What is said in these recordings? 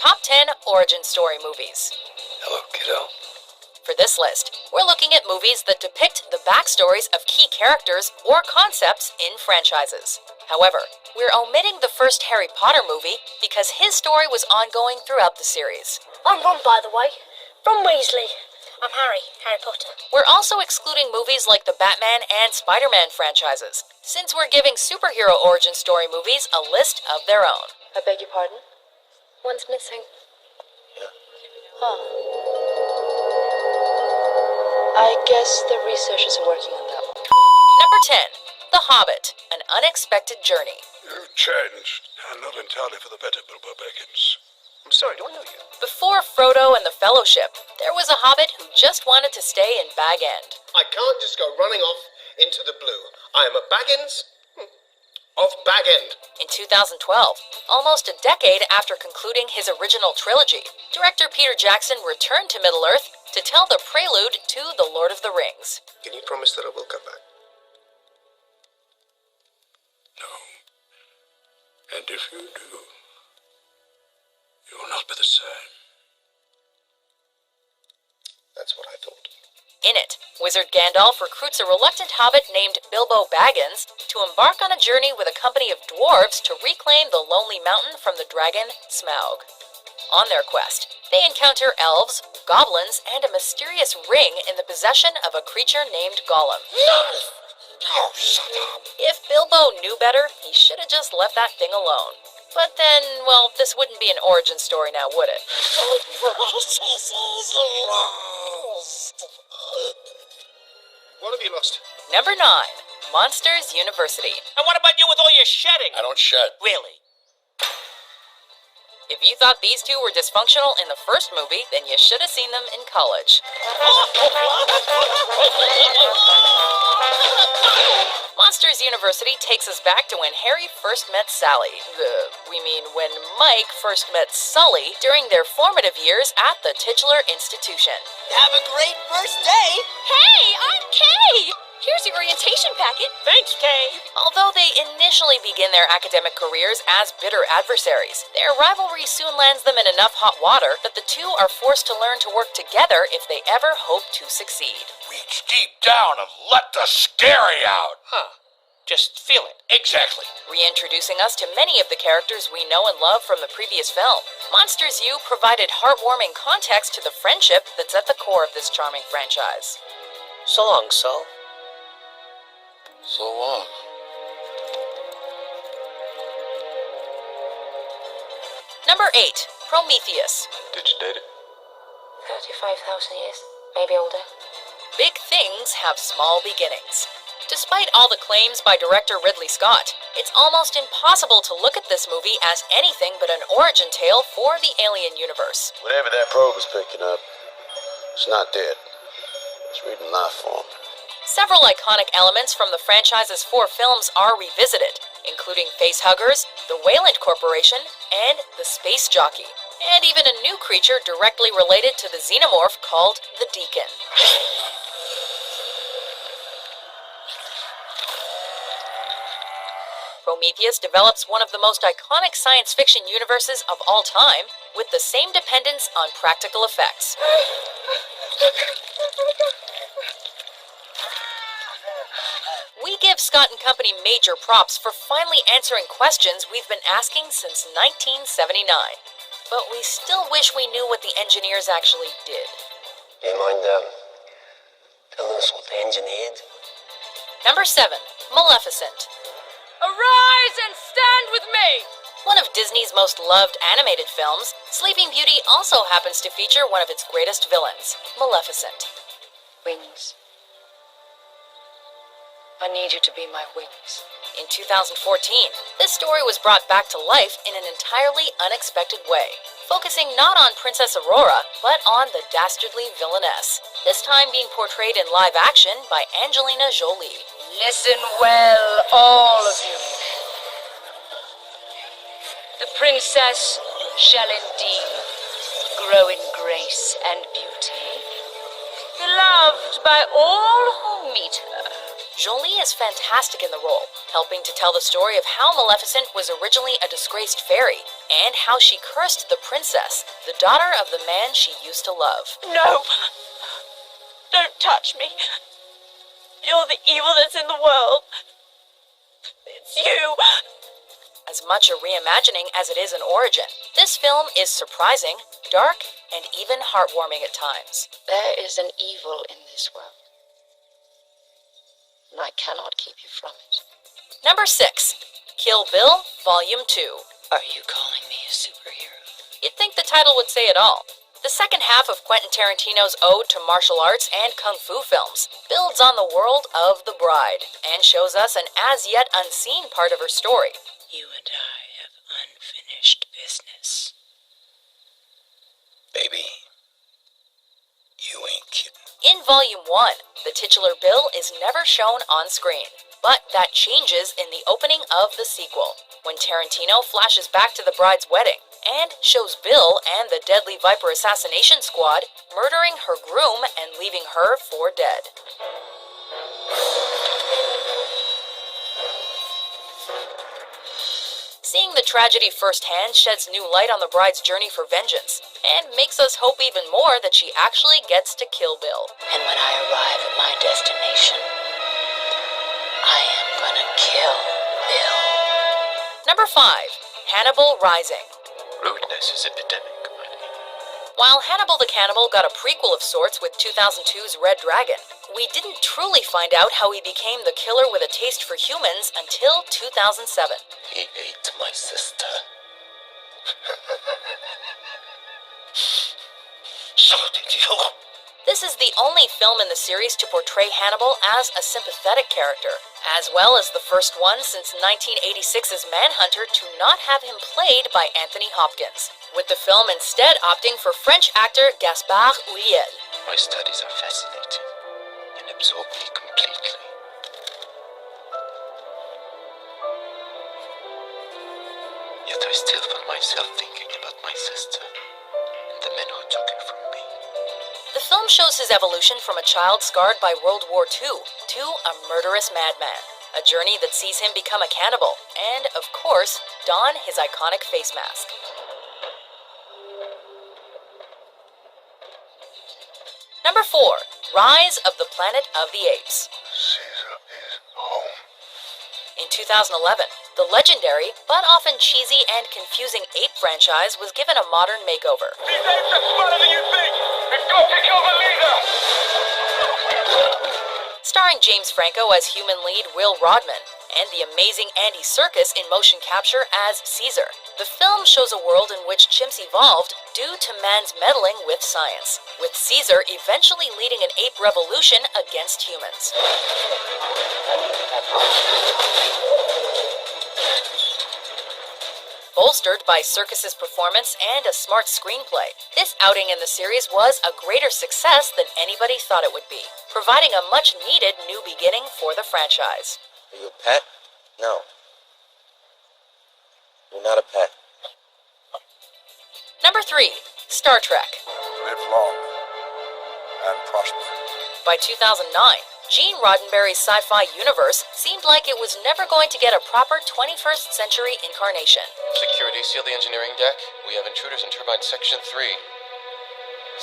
top 10 origin story movies. Hello, kiddo. For this list, we're looking at movies that depict the backstories of key characters or concepts in franchises. However, we're omitting the first Harry Potter movie because his story was ongoing throughout the series. I'm Ron, by the way. Ron Weasley. I'm Harry Potter. We're also excluding movies like the Batman and Spider-Man franchises, since we're giving superhero origin story movies a list of their own. I beg your pardon? One's missing. Yeah. Huh. I guess the researchers are working on that one. Number 10. The Hobbit, An Unexpected Journey. You've changed, and not entirely for the better, Bilbo Baggins. I'm sorry, do I know you? Before Frodo and the Fellowship, there was a hobbit who just wanted to stay in Bag End. I can't just go running off into the blue. I am a Baggins of Bag End. In 2012, almost a decade after concluding his original trilogy, director Peter Jackson returned to Middle-earth to tell the prelude to The Lord of the Rings. Can you promise that I will come back? No. And if you do, you will not be the same. That's what I thought. In it, Wizard Gandalf recruits a reluctant hobbit named Bilbo Baggins to embark on a journey with a company of dwarves to reclaim the Lonely Mountain from the dragon Smaug. On their quest, they encounter elves, goblins, and a mysterious ring in the possession of a creature named Gollum. Oh, shut up. If Bilbo knew better, he should have just left that thing alone. But then, well, this wouldn't be an origin story now, would it? What have you lost? Number 9. Monsters University. And what about you with all your shedding? I don't shed. Really? If you thought these two were dysfunctional in the first movie, then you should have seen them in college. Monsters University takes us back to when Harry first met Sally. When Mike first met Sully during their formative years at the titular institution. Have a great first day. Hey, I'm Kay! Here's your orientation packet. Thanks, Kay. Although they initially begin their academic careers as bitter adversaries, their rivalry soon lands them in enough hot water that the two are forced to learn to work together if they ever hope to succeed. Reach deep down and let the scary out. Huh. Just feel it. Exactly. Reintroducing us to many of the characters we know and love from the previous film, Monsters U provided heartwarming context to the friendship that's at the core of this charming franchise. So long, Sol. So long. Number 8. Prometheus. Did you date it? 35,000 years. Maybe older. Big things have small beginnings. Despite all the claims by director Ridley Scott, it's almost impossible to look at this movie as anything but an origin tale for the alien universe. Whatever that probe is picking up, it's not dead. It's reading life form. Several iconic elements from the franchise's 4 films are revisited, including facehuggers, the Wayland Corporation, and the Space Jockey, and even a new creature directly related to the xenomorph called the Deacon. Prometheus develops one of the most iconic science fiction universes of all time, with the same dependence on practical effects. We give Scott and Company major props for finally answering questions we've been asking since 1979. But we still wish we knew what the engineers actually did. Do you mind telling us what they engineered? Number 7. Maleficent. Arise and stand with me! One of Disney's most loved animated films, Sleeping Beauty also happens to feature one of its greatest villains, Maleficent. Wings. I need you to be my wings. In 2014, this story was brought back to life in an entirely unexpected way, focusing not on Princess Aurora, but on the dastardly villainess, this time being portrayed in live action by Angelina Jolie. Listen well, all of you. The princess shall indeed grow in grace and beauty, beloved by all who meet her. Jolie is fantastic in the role, helping to tell the story of how Maleficent was originally a disgraced fairy, and how she cursed the princess, the daughter of the man she used to love. No! Don't touch me. You're the evil that's in the world. It's you. As much a reimagining as it is an origin, this film is surprising, dark, and even heartwarming at times. There is an evil in this world, and I cannot keep you from it. Number 6. Kill Bill, Volume 2. Are you calling me a superhero? You'd think the title would say it all. The second half of Quentin Tarantino's ode to martial arts and kung fu films builds on the world of the bride and shows us an as-yet unseen part of her story. You and I have unfinished business. Baby, you ain't kidding. In Volume 1, the titular Bill is never shown on screen, but that changes in the opening of the sequel, when Tarantino flashes back to the bride's wedding and shows Bill and the Deadly Viper assassination squad murdering her groom and leaving her for dead. Seeing the tragedy firsthand sheds new light on the bride's journey for vengeance, and makes us hope even more that she actually gets to kill Bill. And when I arrive at my destination, I am gonna kill Bill. Number 5. Hannibal Rising. Rudeness is epidemic, honey. While Hannibal the Cannibal got a prequel of sorts with 2002's Red Dragon, we didn't truly find out how he became the killer with a taste for humans until 2007. He ate my sister. So did you. This is the only film in the series to portray Hannibal as a sympathetic character, as well as the first one since 1986's Manhunter to not have him played by Anthony Hopkins, with the film instead opting for French actor Gaspard Ulliel. My studies are fascinating and absorb me completely. Yet I still find myself thinking about my sister and the men who took her from me. The film shows his evolution from a child scarred by World War II to a murderous madman, a journey that sees him become a cannibal and, of course, don his iconic face mask. Number 4. Rise of the Planet of the Apes. Caesar is home. In 2011, the legendary, but often cheesy and confusing ape franchise was given a modern makeover. These apes are smarter than you think! We've got to kill the leader! Starring James Franco as human lead Will Rodman, and the amazing Andy Serkis in motion capture as Caesar. The film shows a world in which chimps evolved due to man's meddling with science, with Caesar eventually leading an ape revolution against humans. Bolstered by Serkis's performance and a smart screenplay, this outing in the series was a greater success than anybody thought it would be, providing a much-needed new beginning for the franchise. Are you a pet? No. You're not a pet. Number 3. Star Trek. Live long and prosper. By 2009, Gene Roddenberry's sci-fi universe seemed like it was never going to get a proper 21st century incarnation. Security, seal the engineering deck. We have intruders in turbine section 3.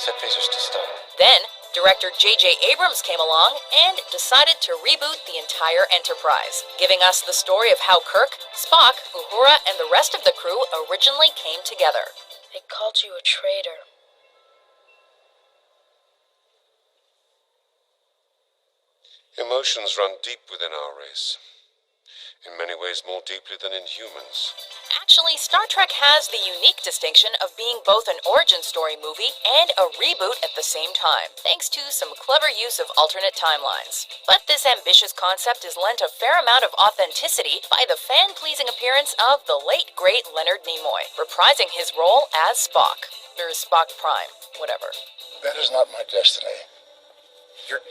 Set phasers to stun. Then, director J.J. Abrams came along and decided to reboot the entire Enterprise, giving us the story of how Kirk, Spock, Uhura, and the rest of the crew originally came together. They called you a traitor. Emotions run deep within our race. In many ways more deeply than in humans. Actually, Star Trek has the unique distinction of being both an origin story movie and a reboot at the same time, thanks to some clever use of alternate timelines. But this ambitious concept is lent a fair amount of authenticity by the fan-pleasing appearance of the late, great Leonard Nimoy, reprising his role as Spock. Or Spock Prime, whatever. That is not my destiny. Your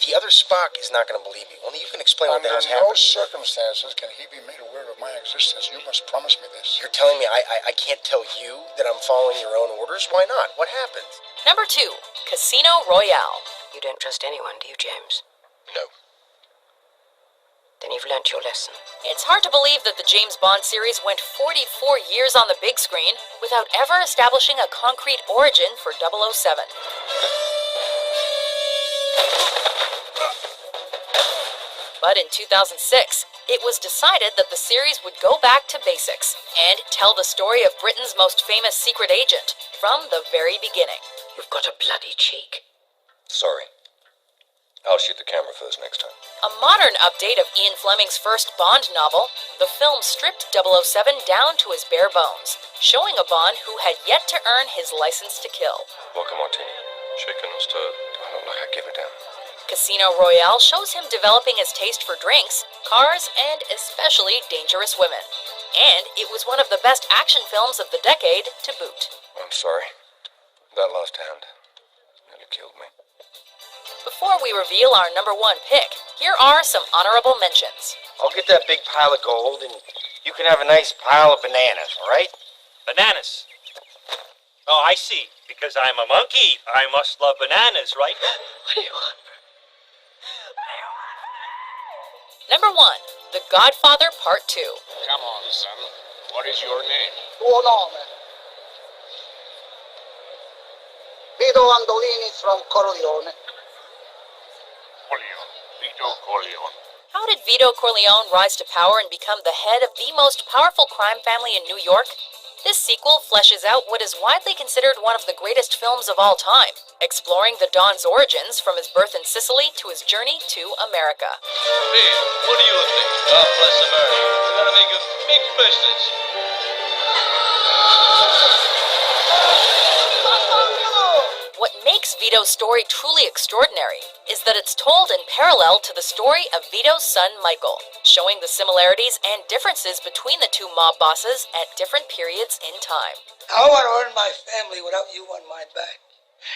The other Spock is not going to believe you. Only you can explain what the Under hell's no happening. circumstances can he be made aware of my existence. You must promise me this. You're telling me I can't tell you that I'm following your own orders? Why not? What happened? Number 2. Casino Royale. You don't trust anyone, do you, James? No. Then you've learnt your lesson. It's hard to believe that the James Bond series went 44 years on the big screen without ever establishing a concrete origin for 007. But in 2006, it was decided that the series would go back to basics and tell the story of Britain's most famous secret agent from the very beginning. You've got a bloody cheek. Sorry. I'll shoot the camera first next time. A modern update of Ian Fleming's first Bond novel, the film stripped 007 down to his bare bones, showing a Bond who had yet to earn his license to kill. Vodka martini. Shaken or stirred? Do I look like I give a damn? Casino Royale shows him developing his taste for drinks, cars, and especially dangerous women. And it was one of the best action films of the decade to boot. I'm sorry. That last hand nearly killed me. Before we reveal our number one pick, here are some honorable mentions. I'll get that big pile of gold, and you can have a nice pile of bananas, all right? Bananas. Oh, I see. Because I'm a monkey, I must love bananas, right? What do you want? Number 1, The Godfather Part 2. Come on, son. What is your name? Tuo nome. Vito Andolini from Corleone. Corleone. Vito Corleone. How did Vito Corleone rise to power and become the head of the most powerful crime family in New York? This sequel fleshes out what is widely considered one of the greatest films of all time, exploring the Don's origins from his birth in Sicily to his journey to America. Hey, what do you think? God bless America. We're gonna make a big business. What makes Vito's story truly extraordinary is that it's told in parallel to the story of Vito's son Michael, showing the similarities and differences between the two mob bosses at different periods in time. I want to earn my family without you on my back.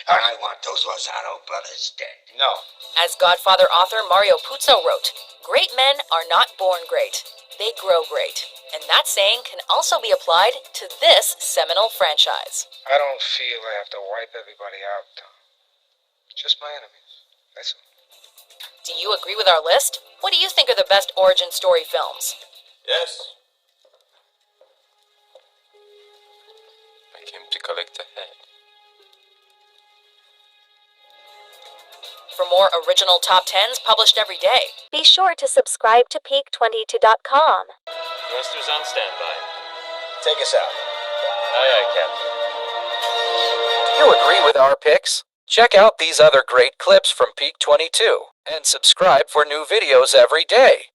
And I want those Lozano brothers dead. No. As Godfather author Mario Puzo wrote, "Great men are not born great, they grow great." And that saying can also be applied to this seminal franchise. I don't feel I have to wipe everybody out, Tom. Just my enemies. That's all. Do you agree with our list? What do you think are the best origin story films? Yes. I came to collect the head. For more original top 10s published every day, be sure to subscribe to Peak22.com. Thrusters on standby. Take us out. Aye, aye, Captain. Do you agree with our picks? Check out these other great clips from Peak 22 and subscribe for new videos every day.